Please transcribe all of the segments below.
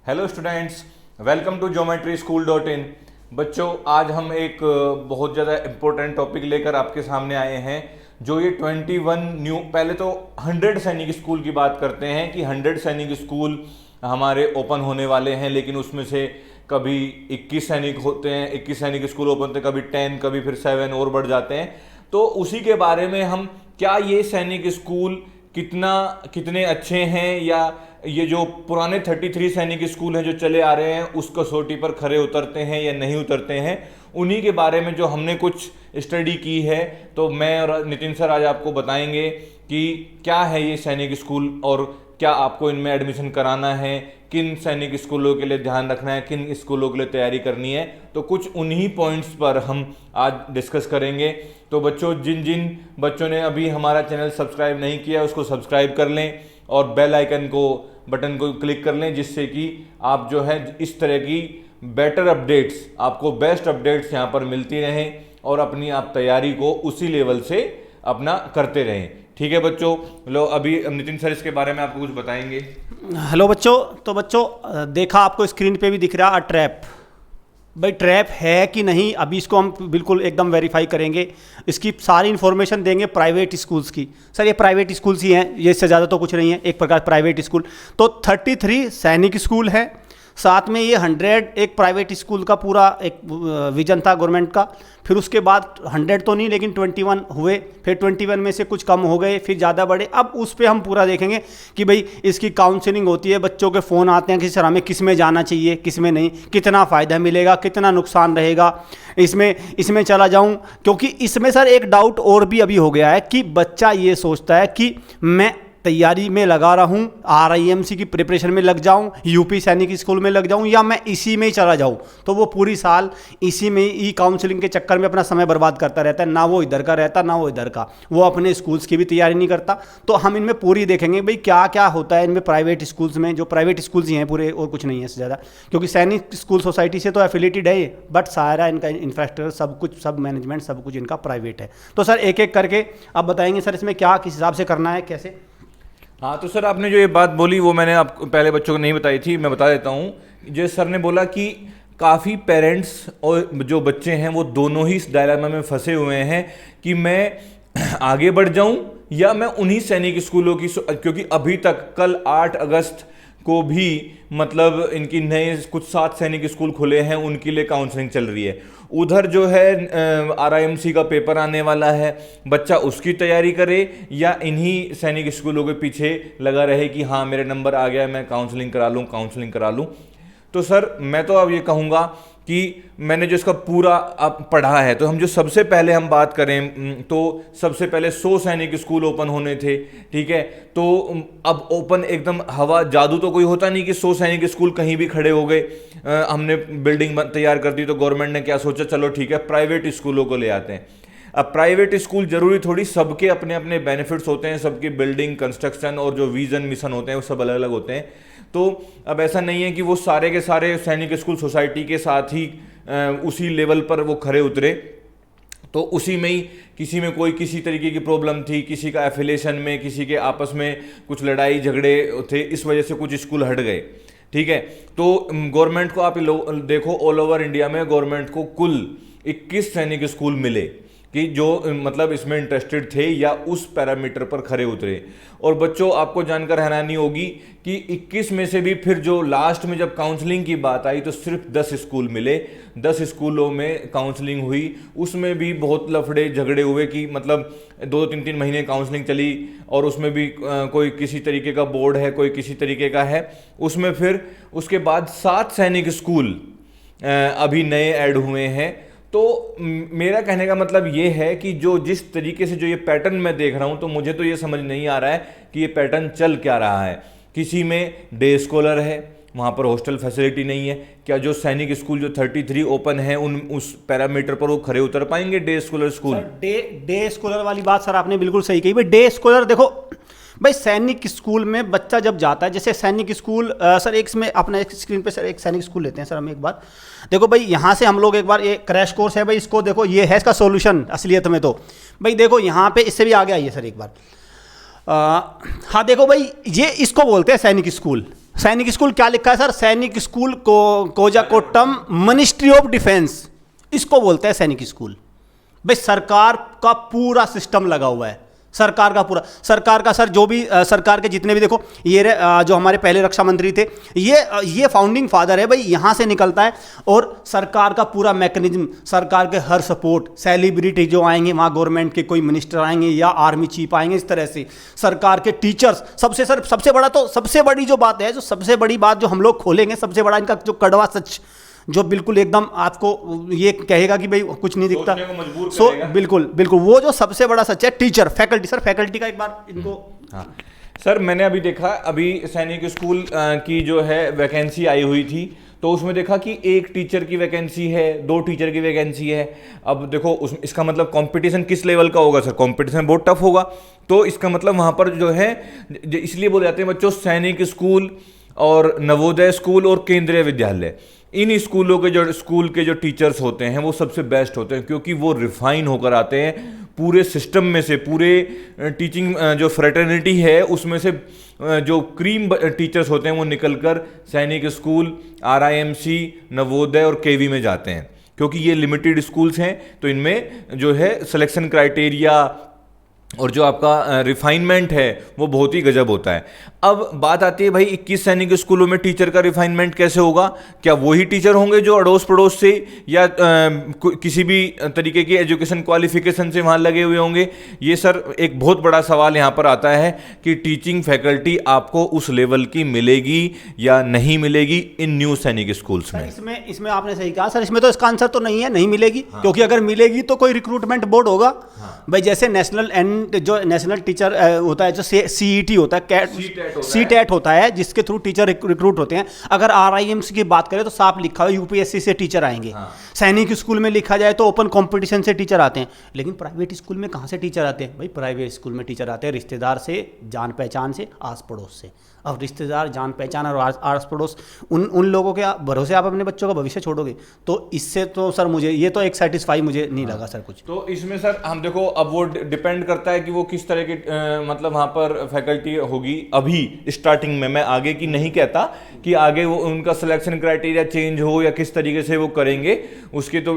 Hello students, welcome to geometry-school.in। बच्चों, आज हम एक बहुत ज़्यादा इम्पोर्टेंट टॉपिक लेकर आपके सामने आए हैं। जो ये 21 न्यू, पहले तो 100 सैनिक स्कूल की बात करते हैं कि 100 सैनिक स्कूल हमारे ओपन होने वाले हैं, लेकिन उसमें से कभी 21 सैनिक होते हैं, 21 सैनिक स्कूल ओपन होते हैं, कभी 10, कभी फिर 7 और बढ़ जाते हैं। तो उसी के बारे में हम, क्या ये सैनिक स्कूल कितने अच्छे हैं, या ये जो पुराने 33 सैनिक स्कूल हैं जो चले आ रहे हैं उस कसौटी पर खरे उतरते हैं या नहीं उतरते हैं, उन्हीं के बारे में जो हमने कुछ स्टडी की है। तो मैं और नितिन सर आज आपको बताएंगे कि क्या है ये सैनिक स्कूल और क्या आपको इनमें एडमिशन कराना है, किन सैनिक स्कूलों के लिए ध्यान रखना है, किन स्कूलों के लिए तैयारी करनी है। तो कुछ उन्हीं पॉइंट्स पर हम आज डिस्कस करेंगे। तो बच्चों, जिन जिन बच्चों ने अभी हमारा चैनल सब्सक्राइब नहीं किया उसको सब्सक्राइब कर लें और बेल आइकन को बटन को क्लिक कर लें, जिससे कि आप जो है इस तरह की बेटर अपडेट्स, आपको बेस्ट अपडेट्स यहाँ पर मिलती रहें और अपनी आप तैयारी को उसी लेवल से अपना करते रहें। ठीक है बच्चों, लो अभी नितिन सर इसके बारे में आपको कुछ बताएंगे। हेलो बच्चों, तो बच्चों देखा आपको स्क्रीन पे भी दिख रहा ट्रैप। भाई ट्रैप है कि नहीं, अभी इसको हम बिल्कुल एकदम वेरीफाई करेंगे। इसकी सारी इन्फॉर्मेशन देंगे प्राइवेट स्कूल्स की। सर ये प्राइवेट स्कूल्स ही हैं, ये इससे ज़्यादा तो कुछ नहीं है, एक प्रकार प्राइवेट स्कूल। तो 33 सैनिक स्कूल है, साथ में ये 100 एक प्राइवेट स्कूल का पूरा एक विजन था गवर्नमेंट का। फिर उसके बाद 100 तो नहीं लेकिन 21 हुए, फिर 21 में से कुछ कम हो गए, फिर ज़्यादा बढ़े। अब उस पर हम पूरा देखेंगे कि भाई इसकी काउंसलिंग होती है, बच्चों के फ़ोन आते हैं कि सर हमें किस में जाना चाहिए, किस में नहीं, कितना फ़ायदा मिलेगा, कितना नुकसान रहेगा, इसमें चला जाऊं। क्योंकि इसमें सर एक डाउट और भी अभी हो गया है कि बच्चा ये सोचता है कि मैं तैयारी में लगा रहा हूँ, RIMC की प्रिपरेशन में लग जाऊँ, यूपी सैनिक स्कूल में लग जाऊँ, या मैं इसी में ही चला जाऊँ। तो वो पूरी साल इसी में ई काउंसलिंग के चक्कर में अपना समय बर्बाद करता रहता है। ना वो इधर का रहता, ना वो इधर का, वो अपने स्कूल्स की भी तैयारी नहीं करता। तो हम इनमें पूरी देखेंगे भाई क्या क्या होता है इनमें प्राइवेट स्कूल्स में, जो प्राइवेट स्कूल्स ही हैं पूरे, और कुछ नहीं है इससे ज़्यादा। क्योंकि सैनिक स्कूल सोसाइटी से तो एफिलेटेड है, बट सारा इनका इंफ्रास्ट्रक्चर सब कुछ, सब मैनेजमेंट सब कुछ इनका प्राइवेट है। तो सर एक एक करके आप बताएंगे सर इसमें क्या किस हिसाब से करना है, कैसे। हाँ, तो सर आपने जो ये बात बोली वो मैंने आपको पहले बच्चों को नहीं बताई थी, मैं बता देता हूँ। जो सर ने बोला कि काफ़ी पेरेंट्स और जो बच्चे हैं वो दोनों ही इस डायलेमा में फंसे हुए हैं कि मैं आगे बढ़ जाऊं या मैं उन्हीं सैनिक स्कूलों की, क्योंकि अभी तक कल 8 अगस्त को भी मतलब इनकी नए कुछ 7 सैनिक स्कूल खुले हैं, उनके लिए काउंसलिंग चल रही है। उधर जो है RIMC का पेपर आने वाला है, बच्चा उसकी तैयारी करे या इन्हीं सैनिक स्कूलों के पीछे लगा रहे कि हाँ मेरे नंबर आ गया, मैं काउंसलिंग करा लूँ। तो सर मैं तो अब ये कहूँगा कि मैंने जो इसका पूरा अब पढ़ा है, तो हम जो सबसे पहले हम बात करें तो सबसे पहले 100 सैनिक स्कूल ओपन होने थे। ठीक है, तो अब ओपन एकदम हवा जादू तो कोई होता नहीं कि 100 सैनिक स्कूल कहीं भी खड़े हो गए। हमने बिल्डिंग तैयार कर दी तो गवर्नमेंट ने क्या सोचा, चलो ठीक है प्राइवेट स्कूलों को ले आते हैं। अब प्राइवेट स्कूल जरूरी थोड़ी, सबके अपने अपने बेनिफिट्स होते हैं, सबकी बिल्डिंग कंस्ट्रक्शन और जो विजन मिशन होते हैं वो सब अलग अलग होते हैं। तो अब ऐसा नहीं है कि वो सारे के सारे सैनिक स्कूल सोसाइटी के साथ ही उसी लेवल पर वो खरे उतरे। तो उसी में ही किसी में कोई किसी तरीके की प्रॉब्लम थी, किसी का एफिलिएशन में, किसी के आपस में कुछ लड़ाई झगड़े थे, इस वजह से कुछ स्कूल हट गए। ठीक है, तो गवर्नमेंट को आप देखो, ऑल ओवर इंडिया में गवर्नमेंट को कुल 21 सैनिक स्कूल मिले कि जो मतलब इसमें इंटरेस्टेड थे या उस पैरामीटर पर खरे उतरे। और बच्चों आपको जानकर हैरानी होगी कि 21 में से भी फिर जो लास्ट में जब काउंसलिंग की बात आई तो सिर्फ 10 स्कूल मिले। 10 स्कूलों में काउंसलिंग हुई, उसमें भी बहुत लफड़े झगड़े हुए कि मतलब 2-3 महीने काउंसलिंग चली, और उसमें भी कोई किसी तरीके का बोर्ड है, कोई किसी तरीके का है। उसमें फिर उसके बाद 7 सैनिक स्कूल अभी नए ऐड हुए हैं। तो मेरा कहने का मतलब ये है कि जो जिस तरीके से जो ये पैटर्न मैं देख रहा हूँ, तो मुझे तो ये समझ नहीं आ रहा है कि ये पैटर्न चल क्या रहा है। किसी में डे स्कॉलर है, वहाँ पर हॉस्टल फैसिलिटी नहीं है, क्या जो सैनिक स्कूल जो 33 ओपन है उस पैरामीटर पर वो खरे उतर पाएंगे day scholar school? Day scholar वाली बात सर आपने बिल्कुल सही कही। भाई डे स्कॉलर देखो, भाई सैनिक स्कूल में बच्चा जब जाता है, जैसे सैनिक स्कूल सर एक इसमें अपना एक स्क्रीन पे सर एक सैनिक स्कूल लेते हैं सर हम एक बार। देखो भाई यहाँ से हम लोग एक बार, ये क्रैश कोर्स है भाई, इसको देखो, ये है इसका सॉल्यूशन असलियत में। तो भाई देखो यहाँ पे इससे भी आगे आइए सर एक बार। हाँ देखो भाई, ये इसको बोलते हैं सैनिक स्कूल। सैनिक स्कूल क्या लिखा है सर? सैनिक स्कूल को कोजाकोटम मिनिस्ट्री ऑफ डिफेंस, इसको बोलते हैं सैनिक स्कूल। भाई सरकार का पूरा सिस्टम लगा हुआ है, सरकार का पूरा, सरकार का सर जो भी सरकार के जितने भी देखो ये जो हमारे पहले रक्षा मंत्री थे, ये फाउंडिंग फादर है भाई, यहाँ से निकलता है। और सरकार का पूरा मैकेनिज्म, सरकार के हर सपोर्ट, सेलिब्रिटी जो आएंगे वहाँ, गवर्नमेंट के कोई मिनिस्टर आएंगे या आर्मी चीफ आएंगे, इस तरह से सरकार के टीचर्स, सबसे बड़ा तो सबसे बड़ी जो बात है, जो सबसे बड़ी बात जो हम लोग खोलेंगे, सबसे बड़ा इनका जो कड़वा सच, जो बिल्कुल एकदम आपको ये कहेगा कि भाई कुछ नहीं दिखता, सो बिल्कुल बिल्कुल वो जो सबसे बड़ा सच है, टीचर, फैकल्टी। सर फैकल्टी का एक बार इनको। हाँ सर, मैंने अभी देखा, अभी सैनिक स्कूल की जो है वैकेंसी आई हुई थी, तो उसमें देखा कि 1 टीचर की वैकेंसी है, 2 टीचर की वैकेंसी है। अब देखो इसका मतलब कंपटीशन किस लेवल का होगा सर? कंपटीशन बहुत टफ होगा। तो इसका मतलब वहाँ पर जो है, इसलिए बोले जाते हैं बच्चों, सैनिक स्कूल और नवोदय स्कूल और केंद्रीय विद्यालय, इन स्कूलों के जो टीचर्स होते हैं वो सबसे बेस्ट होते हैं, क्योंकि वो रिफाइन होकर आते हैं पूरे सिस्टम में से, पूरे टीचिंग जो फ्रेटर्निटी है उसमें से जो क्रीम टीचर्स होते हैं वो निकलकर सैनिक स्कूल, RIMC, नवोदय और KV में जाते हैं। क्योंकि ये लिमिटेड स्कूल्स हैं, तो इनमें जो है सिलेक्शन क्राइटेरिया और जो आपका रिफाइनमेंट है वो बहुत ही गजब होता है। अब बात आती है भाई 21 सैनिक स्कूलों में टीचर का रिफाइनमेंट कैसे होगा? क्या वही टीचर होंगे जो अड़ोस पड़ोस से या किसी भी तरीके की एजुकेशन क्वालिफिकेशन से वहाँ लगे हुए होंगे? ये सर एक बहुत बड़ा सवाल यहाँ पर आता है कि टीचिंग फैकल्टी आपको उस लेवल की मिलेगी या नहीं मिलेगी इन न्यू सैनिक स्कूल्स में? इसमें आपने सही कहा सर, इसमें तो इसका आंसर तो नहीं है, नहीं मिलेगी। हाँ। क्योंकि अगर मिलेगी तो कोई रिक्रूटमेंट बोर्ड होगा। हाँ। भाई जैसे नेशनल टीचर होता है, जो CET होता है, CTET होता है, जिसके थ्रू टीचर रिक्रूट होते हैं। अगर RIMC की बात करें तो साफ लिखा हुआ UPSC से टीचर आएंगे। हाँ। सैनिक स्कूल में लिखा जाए तो ओपन कंपटीशन से टीचर आते हैं। लेकिन प्राइवेट स्कूल में कहाँ से टीचर आते हैं? भाई प्राइवेट स्कूल में टीचर आते हैं रिश्तेदार से, जान पहचान से, आस पड़ोस से। अब रिश्तेदार, जान पहचान और आस पड़ोस, उन लोगों के भरोसे आप अपने बच्चों का भविष्य छोड़ोगे? तो इससे तो सर मुझे ये तो एक सेटिस्फाई मुझे नहीं लगा सर कुछ। तो इसमें सर हम देखो, अब वो डिपेंड करता है कि वो किस तरह की मतलब वहाँ पर फैकल्टी होगी। अभी स्टार्टिंग में, मैं आगे की नहीं कहता कि आगे वो उनका सिलेक्शन क्राइटेरिया चेंज हो या किस तरीके से वो करेंगे, उसकी तो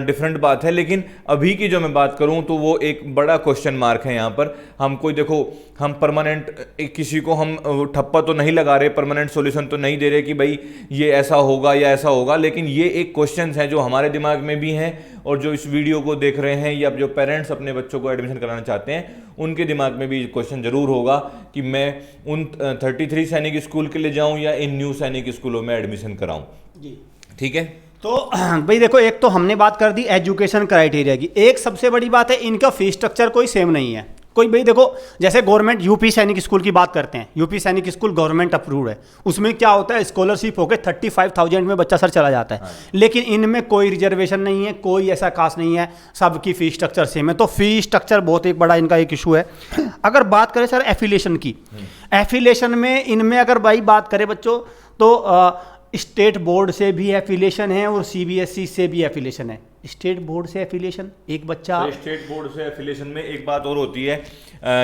डिफरेंट बात है। लेकिन अभी की जो मैं बात करूँ तो वो एक बड़ा क्वेश्चन मार्क है यहाँ पर। हम कोई देखो, हम परमानेंट किसी को हम ठप्पा तो नहीं लगा रहे, परमानेंट सॉल्यूशन तो नहीं दे रहे कि भाई ये ऐसा होगा या ऐसा होगा, लेकिन ये एक क्वेश्चंस हैं जो हमारे दिमाग में भी हैं और जो इस वीडियो को देख रहे हैं या जो पेरेंट्स अपने बच्चों को एडमिशन कराना चाहते हैं उनके दिमाग में भी क्वेश्चन जरूर होगा कि मैं उन 33 सैनिक स्कूल के लिए जाऊं या इन न्यू सैनिक स्कूलों में एडमिशन कराऊं। जी ठीक है। तो भाई देखो, एक तो हमने बात कर दी एजुकेशन क्राइटेरिया की। एक सबसे बड़ी बात है, इनका फीस स्ट्रक्चर कोई सेम नहीं है। कोई भाई देखो, जैसे गवर्नमेंट UP सैनिक स्कूल की बात करते हैं, UP सैनिक स्कूल गवर्नमेंट अप्रूव्ड है, उसमें क्या होता है, स्कॉलरशिप होकर 35,000 में बच्चा सर चला जाता है। हाँ। लेकिन इनमें कोई रिजर्वेशन नहीं है, कोई ऐसा कास्ट नहीं है, सबकी फीस स्ट्रक्चर सेम है। तो फीस स्ट्रक्चर बहुत एक बड़ा इनका एक इशू है। अगर बात करें सर एफिलिएशन की, एफिलिएशन में इनमें अगर भाई बात करें बच्चों, तो स्टेट बोर्ड से भी एफिलिएशन है और CBSE से भी एफिलिएशन है। स्टेट बोर्ड से एफिलिएशन, एक बच्चा स्टेट बोर्ड से एफिलिएशन में एक बात और होती है,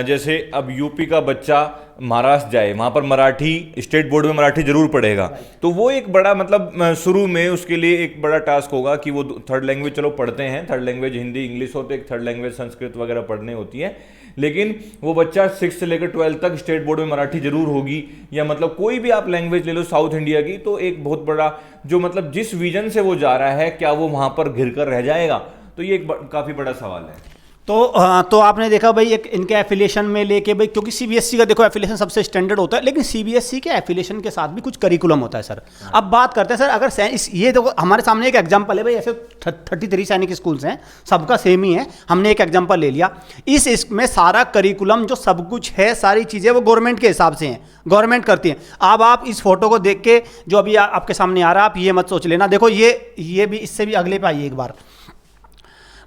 जैसे अब UP का बच्चा महाराष्ट्र जाए, वहाँ पर मराठी, स्टेट बोर्ड में मराठी जरूर पढ़ेगा, तो वो एक बड़ा मतलब शुरू में उसके लिए एक बड़ा टास्क होगा कि वो थर्ड लैंग्वेज, चलो पढ़ते हैं, थर्ड लैंग्वेज हिंदी इंग्लिश होते, एक थर्ड लैंग्वेज संस्कृत वगैरह पढ़ने होती है, लेकिन वो बच्चा 6 से लेकर 12 तक स्टेट बोर्ड में मराठी जरूर होगी, या मतलब कोई भी आप लैंग्वेज ले लो साउथ इंडिया की, तो एक बहुत बड़ा जो मतलब जिस विजन से वो जा रहा है, क्या वो वहाँ पर घिर कर रह जाएगा? तो ये एक काफ़ी बड़ा सवाल है। तो आपने देखा भाई एक इनके एफिलिएशन में लेके भाई, क्योंकि CBSE का देखो एफिलिएशन सबसे स्टैंडर्ड होता है, लेकिन CBSE के एफिलिएशन के साथ भी कुछ करिकुलम होता है सर। अब बात करते हैं सर, अगर ये देखो हमारे सामने एक एग्जांपल है भाई, ऐसे 33 सैनिक स्कूल्स हैं, सबका सेम ही है, हमने एक एग्जांपल ले लिया। इसमें सारा करिकुलम जो सब कुछ है, सारी चीज़ें वो गवर्नमेंट के हिसाब से हैं, गवर्नमेंट करती है। अब आप इस फोटो को देख के जो अभी आपके सामने आ रहा है, आप ये मत सोच लेना, देखो ये भी, इससे भी अगले पे आइए एक बार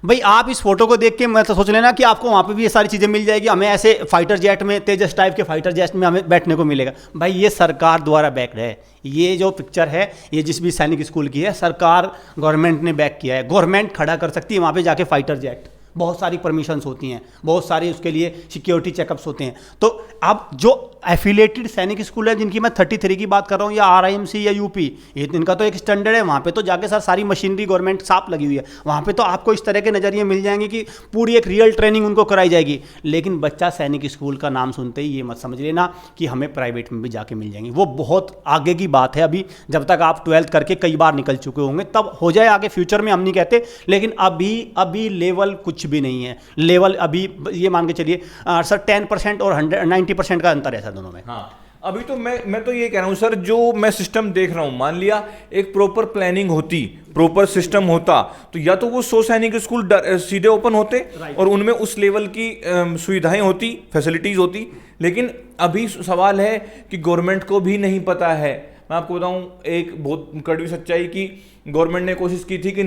भाई, आप इस फोटो को देख के मैं तो सोच लेना कि आपको वहाँ पे भी ये सारी चीज़ें मिल जाएगी, हमें ऐसे फाइटर जेट में, तेजस टाइप के फाइटर जेट में हमें बैठने को मिलेगा। भाई ये सरकार द्वारा बैक्ड है, ये जो पिक्चर है ये जिस भी सैनिक स्कूल की है, सरकार गवर्नमेंट ने बैक किया है, गवर्नमेंट खड़ा कर सकती है वहाँ पे जाके फाइटर जेट। बहुत सारी परमिशंस होती हैं, बहुत सारी उसके लिए सिक्योरिटी चेकअप्स होते हैं। तो अब जो एफिलेटेड सैनिक स्कूल है, जिनकी मैं 33 की बात कर रहा हूँ, या आरआईएमसी या यूपी, ये इनका तो एक स्टैंडर्ड है। वहाँ पे तो जाके सर सारी मशीनरी गवर्नमेंट साफ लगी हुई है, वहाँ पे तो आपको इस तरह के नज़रिए मिल जाएंगे कि पूरी एक रियल ट्रेनिंग उनको कराई जाएगी। लेकिन बच्चा सैनिक स्कूल का नाम सुनते ही ये मत समझ लेना कि हमें प्राइवेट में भी जाके मिल जाएंगे, वो बहुत आगे की बात है। अभी जब तक आप 12th करके कई बार निकल चुके होंगे तब हो जाए आगे, फ्यूचर में हम नहीं कहते, लेकिन अभी लेवल कुछ भी नहीं है। लेवल अभी ये मान के चलिए सर 10% और 90% का अंतर है सर दोनों में। हाँ, अभी तो मैं तो ये कह रहा हूँ सर, जो मैं सिस्टम देख रहा हूँ, मान लिया एक प्रॉपर प्लानिंग होती, प्रॉपर सिस्टम होता, तो या तो वो 100 सैनिक स्कूल सीधे ओपन होते और उनमें उस लेवल की सुविधाएं होती, फैसिलिटीज होती। लेकिन अभी सवाल है कि गवर्नमेंट को भी नहीं पता है। मैं आपको बताऊं एक बहुत कड़वी सच्चाई की, गवर्नमेंट ने कोशिश की थी कि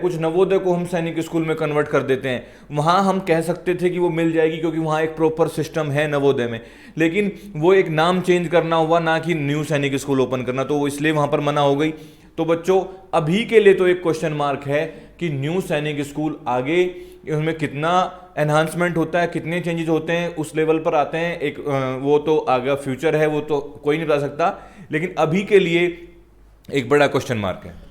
कुछ नवोदय को हम सैनिक स्कूल में कन्वर्ट कर देते हैं, वहाँ हम कह सकते थे कि वो मिल जाएगी क्योंकि वहाँ एक प्रॉपर सिस्टम है नवोदय में। लेकिन वो एक नाम चेंज करना हुआ, ना कि न्यू सैनिक स्कूल ओपन करना, तो वो इसलिए वहाँ पर मना हो गई। तो बच्चों अभी के लिए तो एक क्वेश्चन मार्क है कि न्यू सैनिक स्कूल आगे उसमें कितना एनहांसमेंट होता है, कितने चेंजेस होते हैं, उस लेवल पर आते हैं। एक वो तो आगे फ्यूचर है, वो तो कोई नहीं बता सकता, लेकिन अभी के लिए एक बड़ा क्वेश्चन मार्क है।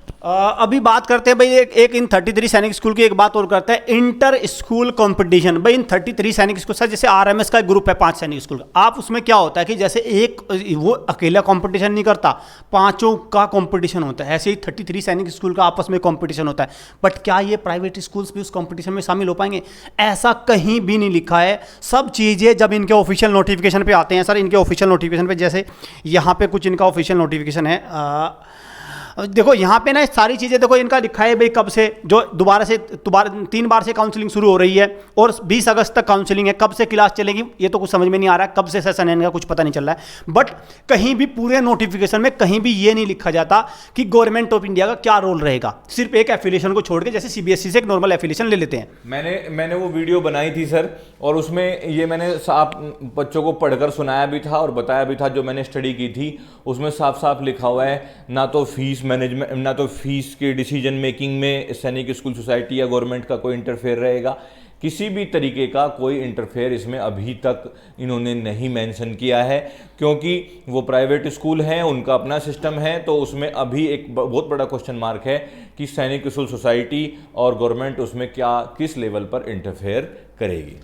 अभी बात करते हैं भाई एक इन 33 सैनिक स्कूल की एक बात और करते हैं, इंटर स्कूल कंपटीशन। भाई इन 33 सैनिक स्कूल, सर जैसे आरएमएस का एक ग्रुप है 5 सैनिक स्कूल का, आप उसमें क्या होता है कि जैसे एक वो अकेला कंपटीशन नहीं करता, पांचों का कंपटीशन होता है, ऐसे ही 33 सैनिक स्कूल का आपस में कंपटीशन होता है। बट क्या ये प्राइवेट स्कूल्स भी उस कंपटीशन में शामिल हो पाएंगे? ऐसा कहीं भी नहीं लिखा है। सब चीज़ें जब इनके ऑफिशियल नोटिफिकेशन पे आते हैं सर, इनके ऑफिशियल नोटिफिकेशन पे, जैसे यहाँ पे कुछ इनका ऑफिशियल नोटिफिकेशन है, देखो यहाँ पे ना सारी चीज़ें देखो इनका लिखा है भाई कब से, जो दोबारा 3 बार से काउंसलिंग शुरू हो रही है और 20 अगस्त तक काउंसलिंग है। कब से क्लास चलेगी ये तो कुछ समझ में नहीं आ रहा है, कब से सेशन है इनका कुछ पता नहीं चल रहा है। बट कहीं भी पूरे नोटिफिकेशन में कहीं भी ये नहीं लिखा जाता कि गवर्नमेंट ऑफ इंडिया का क्या रोल रहेगा, सिर्फ एक एफिलिएशन को छोड़ के, जैसे सीबीएसई से एक नॉर्मल एफिलिएशन ले लेते हैं। मैंने वो वीडियो बनाई थी सर, और उसमें ये मैंने साफ बच्चों को पढ़कर सुनाया भी था और बताया भी था, जो मैंने स्टडी की थी उसमें साफ साफ लिखा हुआ है, ना तो फीस मैनेजमेंट, ना तो फीस के डिसीजन मेकिंग में सैनिक स्कूल सोसाइटी या गवर्नमेंट का कोई इंटरफेयर रहेगा। किसी भी तरीके का कोई इंटरफेयर इसमें अभी तक इन्होंने नहीं मेंशन किया है, क्योंकि वो प्राइवेट स्कूल हैं, उनका अपना सिस्टम है। तो उसमें अभी एक बहुत बड़ा क्वेश्चन मार्क है कि सैनिक स्कूल सोसाइटी और गवर्नमेंट उसमें किस लेवल पर इंटरफेयर करेगी।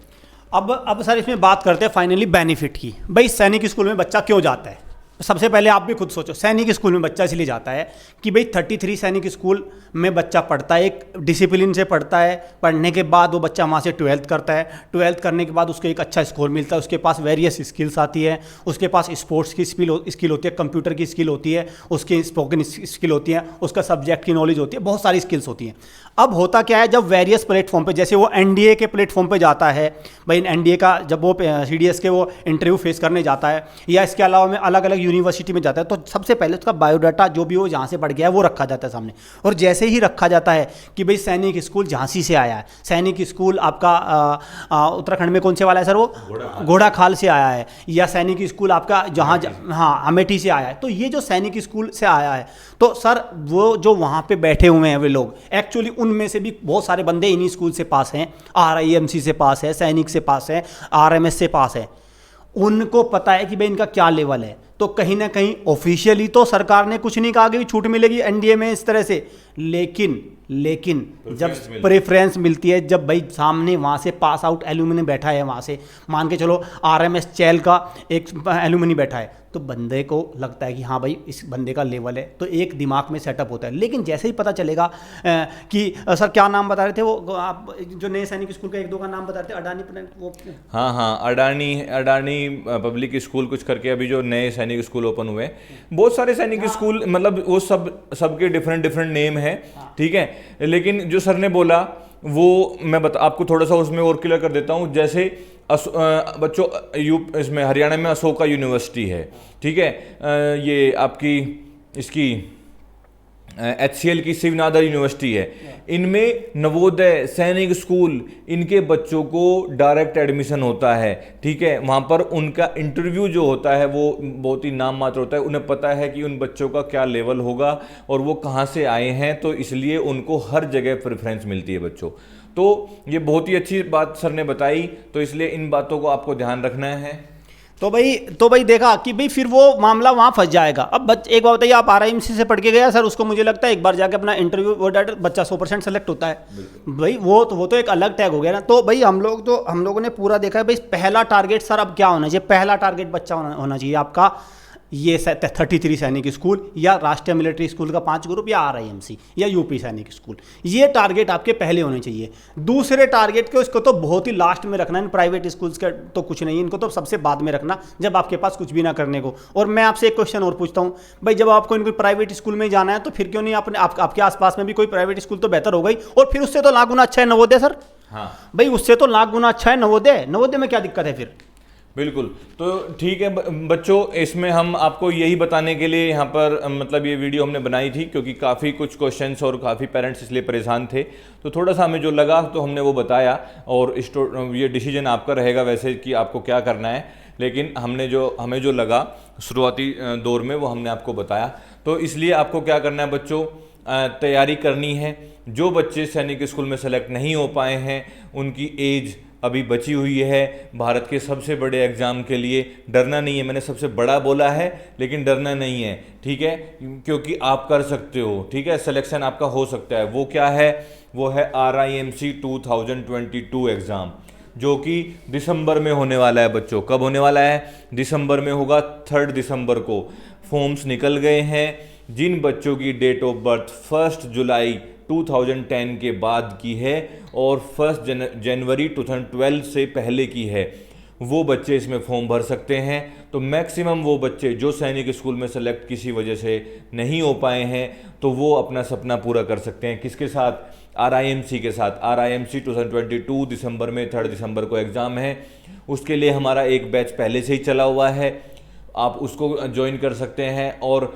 अब सर इसमें बात करते हैं फाइनली बेनिफिट की। भाई सैनिक स्कूल में बच्चा क्यों जाता है? सबसे पहले आप भी खुद सोचो, सैनिक स्कूल में बच्चा इसलिए जाता है कि भाई 33 सैनिक स्कूल में बच्चा पढ़ता है, एक डिसिप्लिन से पढ़ता है, पढ़ने के बाद वो बच्चा वहाँ से 12th करता है, 12th करने के बाद उसको एक अच्छा स्कोर मिलता है, उसके पास वेरियस स्किल्स आती है, उसके पास स्पोर्ट्स की स्किल होती है, कंप्यूटर की स्किल होती है, उसकी स्पोकन स्किल होती है, उसका सब्जेक्ट की नॉलेज होती है, बहुत सारी स्किल्स होती हैं। अब होता क्या है, जब वेरियस प्लेटफॉर्म पे, जैसे वो एनडीए के प्लेटफॉर्म पे जाता है, भाई एनडीए का जब वो सीडीएस के वो इंटरव्यू फेस करने जाता है, या इसके अलावा में अलग अलग यूनिवर्सिटी में जाता है, तो सबसे पहले उसका बायोडाटा जो भी वो जहाँ से पढ़ गया है वो रखा जाता है सामने। और जैसे ही रखा जाता है कि भाई सैनिक स्कूल झांसी से आया है, सैनिक स्कूल आपका उत्तराखंड में कौन से वाला है सर, वो घोड़ाखाल से आया है, या सैनिक स्कूल आपका जहाँ हाँ अमेठी से आया है, तो ये जो सैनिक स्कूल से आया है, तो सर वो जो वहाँ पे बैठे हुए हैं वे लोग, एक्चुअली उनमें से भी बहुत सारे बंदे इन्हीं स्कूल से पास हैं, आरआईएमसी से पास है, सैनिक से पास है, आरएमएस से पास है। उनको पता है कि भाई इनका क्या लेवल है। तो कहीं ना कहीं ऑफिशियली तो सरकार ने कुछ नहीं कहा कि छूट मिलेगी एनडीए में इस तरह से, लेकिन जब प्रेफरेंस मिलती है, जब भाई सामने वहाँ से पास आउट एल्यूमिनी बैठा है, वहाँ से मान के चलो आरएमएस चैल का एक एल्यूमिनी बैठा है, तो बंदे को लगता है कि हाँ भाई इस बंदे का लेवल है, तो एक दिमाग में सेटअप होता है। लेकिन जैसे ही पता चलेगा कि सर क्या नाम बता रहे थे वो आप, जो नए सैनिक स्कूल का 1-2 का नाम बता रहे थे, अडानी वो, हाँ अडानी पब्लिक स्कूल कुछ करके अभी जो नए सैनिक स्कूल ओपन हुए, बहुत सारे सैनिक स्कूल, मतलब वो सबके डिफरेंट नेम है, ठीक है। लेकिन जो सर ने बोला वो मैं आपको थोड़ा सा उसमें और क्लियर कर देता हूँ। जैसे बच्चों इसमें हरियाणा में अशोका यूनिवर्सिटी है, ठीक है, ये आपकी इसकी HCL की शिवनादर यूनिवर्सिटी है, इनमें नवोदय सैनिक स्कूल, इनके बच्चों को डायरेक्ट एडमिशन होता है, ठीक है। वहाँ पर उनका इंटरव्यू जो होता है वो बहुत ही नाम मात्र होता है, उन्हें पता है कि उन बच्चों का क्या लेवल होगा और वो कहाँ से आए हैं, तो इसलिए उनको हर जगह प्रेफरेंस मिलती है बच्चों। तो ये बहुत ही अच्छी बात सर ने बताई, तो इसलिए इन बातों को आपको ध्यान रखना है। तो भाई देखा कि भाई फिर वो मामला वहाँ फंस जाएगा। अब एक बात बताइए, आप RIMC से पढ़ के गया सर, उसको मुझे लगता है एक बार जाके अपना इंटरव्यू वो बच्चा 100% सेलेक्ट होता है भाई, वो तो एक अलग टैग हो गया ना। तो भाई हम लोगों ने पूरा देखा है भाई, पहला टारगेट सर अब क्या होना चाहिए, पहला टारगेट बच्चा होना चाहिए आपका ये 33 सैनिक स्कूल या राष्ट्रीय मिलिट्री स्कूल का 5 ग्रुप या RIMC या UP सैनिक स्कूल, ये टारगेट आपके पहले होने चाहिए। दूसरे टारगेट को इसको तो बहुत ही लास्ट में रखना है, प्राइवेट स्कूल्स का तो कुछ नहीं है, इनको तो सबसे बाद में रखना जब आपके पास कुछ भी ना करने को। और मैं आपसे एक क्वेश्चन और पूछता हूँ भाई, जब आपको इनको प्राइवेट स्कूल में जाना है तो फिर क्यों नहीं आपके आसपास में भी कोई प्राइवेट स्कूल तो बेहतर हो गई, और फिर उससे तो लाख गुना अच्छा है नवोदय सर। हाँ भाई उससे तो लाख गुना अच्छा है नवोदय में क्या दिक्कत है फिर। बिल्कुल, तो ठीक है बच्चों, इसमें हम आपको यही बताने के लिए यहाँ पर मतलब ये वीडियो हमने बनाई थी, क्योंकि काफ़ी कुछ क्वेश्चंस और काफ़ी पेरेंट्स इसलिए परेशान थे, तो थोड़ा सा हमें जो लगा तो हमने वो बताया। और ये डिसीजन आपका रहेगा वैसे कि आपको क्या करना है, लेकिन हमें जो लगा शुरुआती दौर में वो हमने आपको बताया। तो इसलिए आपको क्या करना है बच्चों, तैयारी करनी है। जो बच्चे सैनिक स्कूल में सेलेक्ट नहीं हो पाए हैं, उनकी एज अभी बची हुई है भारत के सबसे बड़े एग्ज़ाम के लिए। डरना नहीं है, मैंने सबसे बड़ा बोला है लेकिन डरना नहीं है, ठीक है, क्योंकि आप कर सकते हो, ठीक है, सिलेक्शन आपका हो सकता है। वो क्या है, वो है RIMC 2022 एग्ज़ाम, जो कि दिसंबर में होने वाला है बच्चों। कब होने वाला है, दिसंबर में होगा, 3 दिसंबर को। फॉर्म्स निकल गए हैं। जिन बच्चों की डेट ऑफ बर्थ 1 जुलाई 2010 के बाद की है और 1 जनवरी 2012 से पहले की है, वो बच्चे इसमें फॉर्म भर सकते हैं। तो मैक्सिमम वो बच्चे जो सैनिक स्कूल में सेलेक्ट किसी वजह से नहीं हो पाए हैं, तो वो अपना सपना पूरा कर सकते हैं। किसके साथ, RIMC के साथ। RIMC 2022 दिसंबर में 3 दिसंबर को एग्ज़ाम है। उसके लिए हमारा एक बैच पहले से ही चला हुआ है, आप उसको ज्वाइन कर सकते हैं। और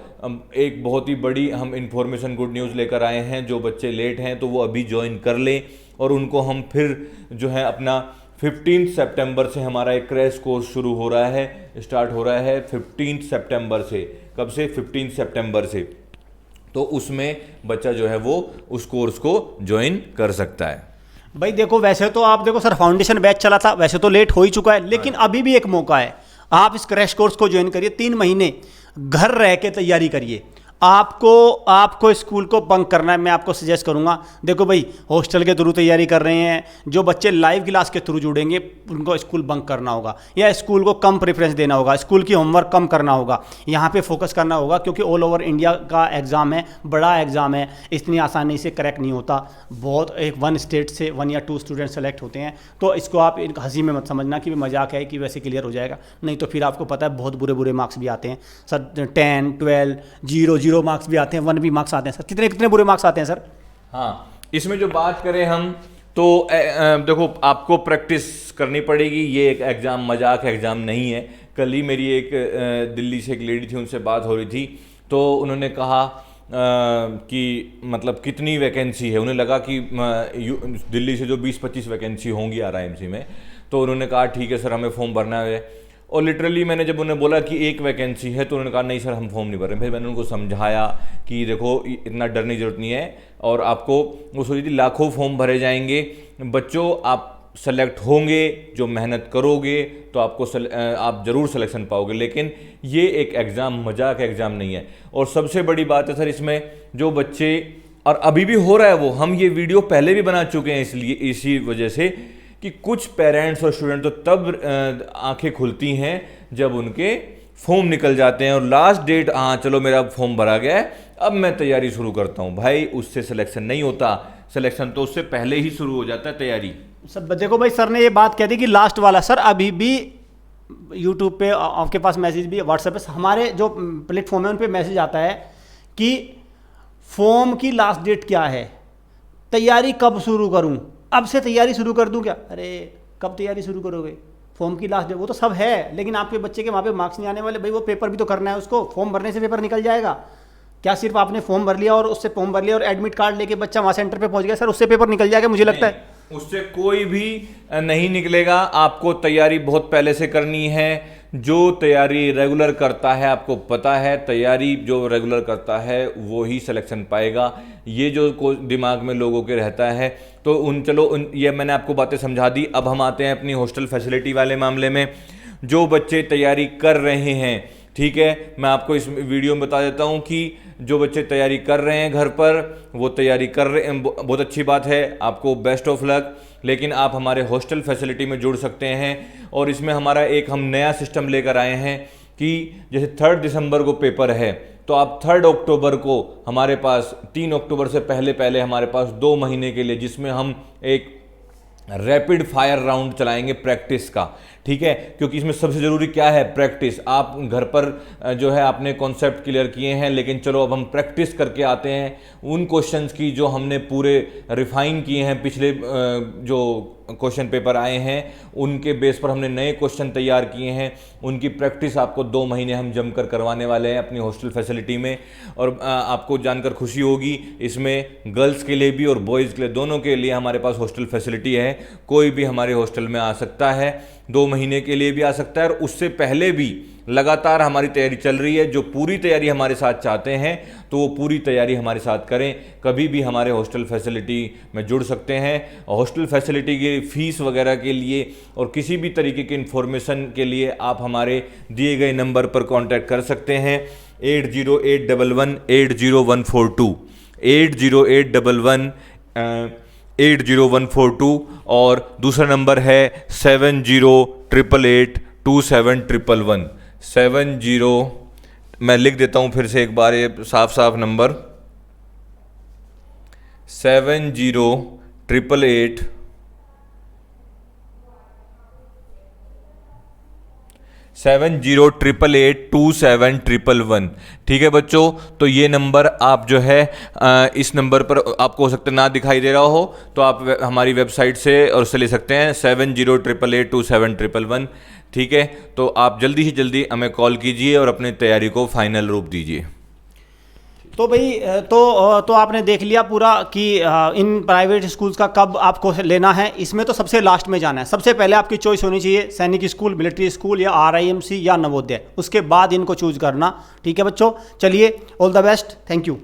एक बहुत ही बड़ी हम इन्फॉर्मेशन, गुड न्यूज़ लेकर आए हैं। जो बच्चे लेट हैं तो वो अभी ज्वाइन कर लें, और उनको हम फिर जो है अपना 15 सितंबर से हमारा एक क्रैश कोर्स शुरू हो रहा है, स्टार्ट हो रहा है 15 सितंबर से। कब से, 15 सितंबर से। तो उसमें बच्चा जो है वो उस कोर्स को ज्वाइन कर सकता है। भाई देखो, वैसे तो आप देखो सर, फाउंडेशन बैच चला था, वैसे तो लेट हो ही चुका है, लेकिन अभी भी एक मौका है। आप इस क्रैश कोर्स को ज्वाइन करिए, 3 महीने घर रह के तैयारी करिए। आपको स्कूल को बंक करना है, मैं आपको सजेस्ट करूंगा। देखो भाई, हॉस्टल के थ्रू तैयारी कर रहे हैं, जो बच्चे लाइव क्लास के थ्रू जुड़ेंगे उनको स्कूल बंक करना होगा, या स्कूल को कम प्रेफरेंस देना होगा, स्कूल की होमवर्क कम करना होगा, यहाँ पे फोकस करना होगा, क्योंकि ऑल ओवर इंडिया का एग्ज़ाम है, बड़ा एग्ज़ाम है, इतनी आसानी से क्रैक नहीं होता। बहुत एक 1 स्टेट से 1 या 2 स्टूडेंट सेलेक्ट होते हैं। तो इसको आप हंसी में मत समझना कि मजाक है कि वैसे क्लियर हो जाएगा, नहीं तो फिर आपको पता है बहुत बुरे मार्क्स भी आते हैं सर। 10, 12, 0 मार्क्स भी आते हैं, 1 भी मार्क्स आते हैं सर। कितने बुरे मार्क्स आते हैं सर। हाँ, इसमें जो बात करें हम तो देखो, आपको प्रैक्टिस करनी पड़ेगी। ये एक एग्ज़ाम मजाक एग्ज़ाम नहीं है। कल ही मेरी एक दिल्ली से एक लेडी थी, उनसे बात हो रही थी, तो उन्होंने कहा कि मतलब कितनी वैकेंसी है। उन्हें लगा कि दिल्ली से जो 20-25 वैकेंसी होंगी RIMC में, तो उन्होंने कहा ठीक है सर, हमें फॉर्म भरना है। और लिटरली मैंने जब उन्हें बोला कि 1 वैकेंसी है, तो उन्होंने कहा नहीं सर, हम फॉर्म नहीं भर रहे। फिर मैंने उनको समझाया कि देखो, इतना डरने की जरूरत नहीं है, और आपको वो सोची थी लाखों फॉर्म भरे जाएंगे। बच्चों, आप सेलेक्ट होंगे, जो मेहनत करोगे तो आप ज़रूर सिलेक्शन पाओगे। लेकिन ये एक एग्ज़ाम मजाक एग्ज़ाम नहीं है। और सबसे बड़ी बात है सर इसमें, जो बच्चे, और अभी भी हो रहा है वो, हम ये वीडियो पहले भी बना चुके हैं, इसलिए इसी वजह से कि कुछ पेरेंट्स और स्टूडेंट तो तब आंखें खुलती हैं जब उनके फॉर्म निकल जाते हैं और लास्ट डेट, हाँ चलो मेरा फॉर्म भरा गया है, अब मैं तैयारी शुरू करता हूँ। भाई उससे सिलेक्शन नहीं होता, सिलेक्शन तो उससे पहले ही शुरू हो जाता है तैयारी। सर देखो भाई, सर ने ये बात कह दी कि लास्ट वाला। सर अभी भी यूट्यूब पे आपके पास मैसेज भी, व्हाट्सएप पे हमारे जो प्लेटफॉर्म है उन पे मैसेज आता है कि फॉर्म की लास्ट डेट क्या है, तैयारी कब शुरू करूं, अब से तैयारी शुरू कर दूं क्या। अरे कब तैयारी शुरू करोगे, फॉर्म की लास्ट डेट वो तो सब है, लेकिन आपके बच्चे के वहाँ पे मार्क्स नहीं आने वाले। भाई वो पेपर भी तो करना है उसको, फॉर्म भरने से पेपर निकल जाएगा क्या। सिर्फ आपने फॉर्म भर लिया और उससे फॉर्म भर लिया और एडमिट कार्ड लेके बच्चा वहाँ सेंटर पे पहुँच गया, सर उससे पेपर निकल जाएगा मुझे लगता है। उससे कोई भी नहीं निकलेगा। आपको तैयारी बहुत पहले से करनी है। जो तैयारी रेगुलर करता है, आपको पता है तैयारी जो रेगुलर करता है वो ही सिलेक्शन पाएगा, ये जो दिमाग में लोगों के रहता है। तो ये मैंने आपको बातें समझा दी। अब हम आते हैं अपनी हॉस्टल फैसिलिटी वाले मामले में। जो बच्चे तैयारी कर रहे हैं, ठीक है, मैं आपको इस वीडियो में बता देता हूं कि जो बच्चे तैयारी कर रहे हैं घर पर, वो तैयारी कर रहे हैं, बहुत अच्छी बात है, आपको बेस्ट ऑफ लक। लेकिन आप हमारे हॉस्टल फैसिलिटी में जुड़ सकते हैं। और इसमें हमारा एक हम नया सिस्टम लेकर आए हैं कि जैसे 3 दिसंबर को पेपर है, तो आप 3 अक्टूबर को हमारे पास, 3 अक्टूबर से पहले पहले हमारे पास 2 महीने के लिए, जिसमें हम एक रैपिड फायर राउंड चलाएंगे प्रैक्टिस का, ठीक है। क्योंकि इसमें सबसे ज़रूरी क्या है, प्रैक्टिस। आप घर पर जो है आपने कॉन्सेप्ट क्लियर किए हैं, लेकिन चलो अब हम प्रैक्टिस करके आते हैं उन क्वेश्चंस की जो हमने पूरे रिफाइन किए हैं। पिछले जो क्वेश्चन पेपर आए हैं उनके बेस पर हमने नए क्वेश्चन तैयार किए हैं, उनकी प्रैक्टिस आपको 2 महीने हम जमकर करवाने वाले हैं अपनी हॉस्टल फैसिलिटी में। और आपको जानकर खुशी होगी, इसमें गर्ल्स के लिए भी और बॉयज़ के लिए, दोनों के लिए हमारे पास हॉस्टल फैसिलिटी है। कोई भी हमारे हॉस्टल में आ सकता है, 2 महीने के लिए भी आ सकता है, और उससे पहले भी लगातार हमारी तैयारी चल रही है। जो पूरी तैयारी हमारे साथ चाहते हैं तो वो पूरी तैयारी हमारे साथ करें, कभी भी हमारे हॉस्टल फैसिलिटी में जुड़ सकते हैं। हॉस्टल फैसिलिटी की फ़ीस वगैरह के लिए और किसी भी तरीके की इन्फॉर्मेशन के लिए आप हमारे दिए गए नंबर पर कांटेक्ट कर सकते हैं, 8081180142, 8081180142। और दूसरा नंबर है 7088827111, 70, मैं लिख देता हूँ फिर से एक बार ये साफ साफ नंबर, 708888 70882711। ठीक है बच्चों, तो ये नंबर आप जो है इस नंबर पर आपको हो सकता है ना दिखाई दे रहा हो, तो आप हमारी वेबसाइट से और उससे ले सकते हैं 7088827111। ठीक है, तो आप जल्दी से जल्दी हमें कॉल कीजिए और अपनी तैयारी को फाइनल रूप दीजिए। तो भाई तो आपने देख लिया पूरा कि इन प्राइवेट स्कूल्स का कब आपको लेना है। इसमें तो सबसे लास्ट में जाना है, सबसे पहले आपकी चॉइस होनी चाहिए सैनिक स्कूल, मिलिट्री स्कूल या RIMC या नवोदय, उसके बाद इनको चूज करना। ठीक है बच्चों, चलिए, all the best, thank you.